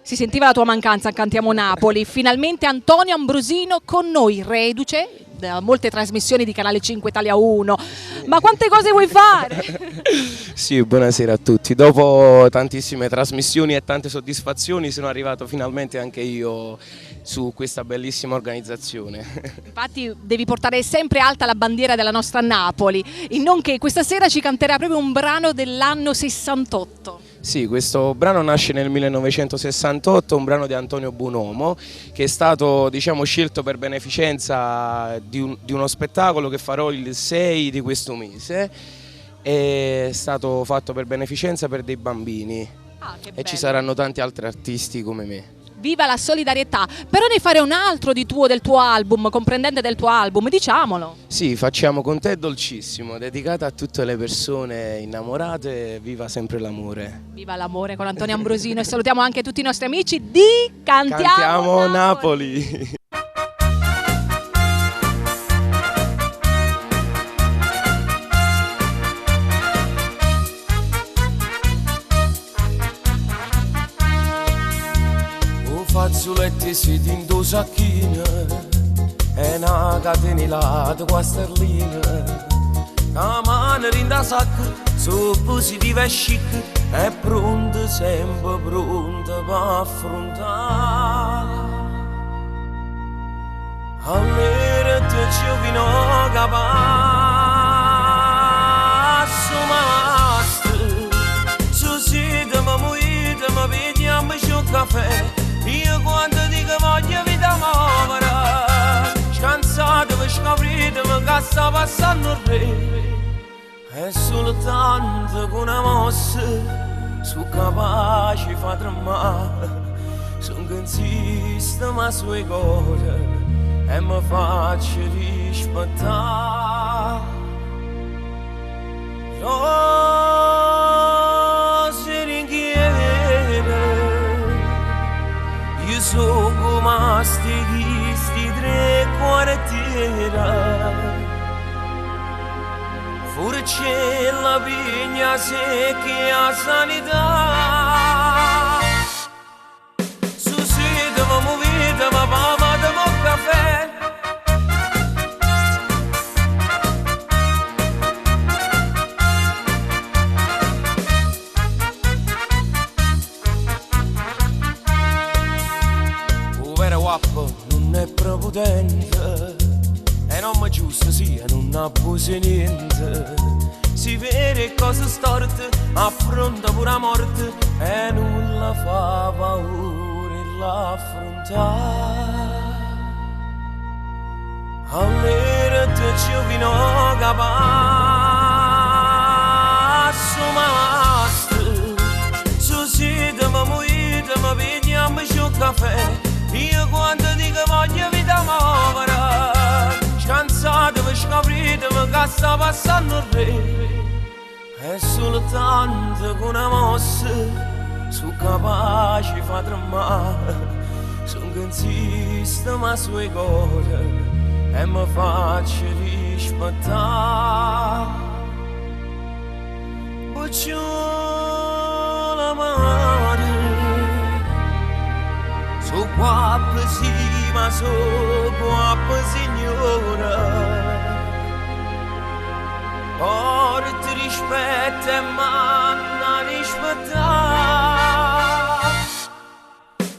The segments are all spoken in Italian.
Si sentiva la tua mancanza, Cantiamo Napoli. Finalmente Antonio Ambrosino con noi, reduce da molte trasmissioni di Canale 5 Italia 1. Ma quante cose vuoi fare? Sì, buonasera a tutti. Dopo tantissime trasmissioni e tante soddisfazioni sono arrivato finalmente anche io su questa bellissima organizzazione. Infatti devi portare sempre alta la bandiera della nostra Napoli, in non che questa sera ci canterà proprio un brano dell'anno 68. Sì, questo brano nasce nel 1968, un brano di Antonio Bonomo che è stato, diciamo, scelto per beneficenza di uno spettacolo che farò il 6 di questo mese. È stato fatto per beneficenza per dei bambini e ci saranno tanti altri artisti come me. Viva la solidarietà! Però ne fare un altro del tuo album, comprendente del tuo album, diciamolo. Sì, facciamo Con te dolcissimo, dedicata a tutte le persone innamorate. Viva sempre l'amore. Viva l'amore con Antonio Ambrosino e salutiamo anche tutti i nostri amici di Cantiamo Napoli. Fazzoletti si tinto sacchino e una catena di qua sterlina. La mano rinda sacca, so positiva e chic, è pronta, sempre pronta per affrontare. Allora te ci vino capasso master, su sito mi muoite, mi vediamo un caffè. Io quando dico voglio vita povera, scansatemi, scopritemi che sta passando il re. È soltanto con una mossa, sono capace di far tremare. Sono che insisto ma sue cose e mi faccio rispettare. Rose ringhiere, io so come sti tre quartiere. Forse la vigna secca a sanità. Su sito mi muovete, ma fate un caffè. Non è prepotente e non mi giusto sia, non abusi niente. Si vede cose storte, affronta pure la morte e nulla fa paura l'affrontare. Allora te ci vino capasso master, su sito mi muoite, mi vediamo un caffè. Io quando dico voglio vita povera, scansatevi, scopritemi che sta passando il re. È soltanto con una mossa, sono capace di far tremare. Sono che insisto ma sue cose e mi faccio rispettare. Bucciola mare, so qua sì, ma so qua signora. Porti rispetto e manna rispettare.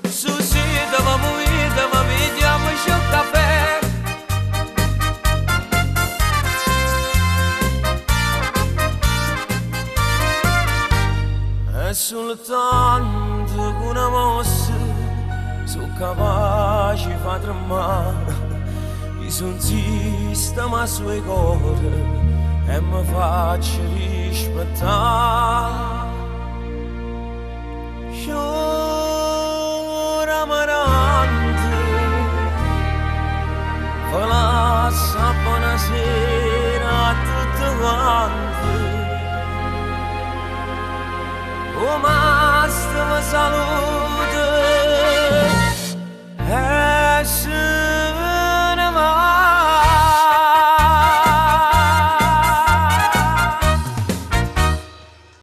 Su sito ma muovete, ma vediamo un caffè. È soltanto con una mossa, sono capace di far tremare. Io sono zista ma sue cose e mi faccio rispettare. Sciora marante, fa la buonasera a tutti quanti. Come sta mi saluta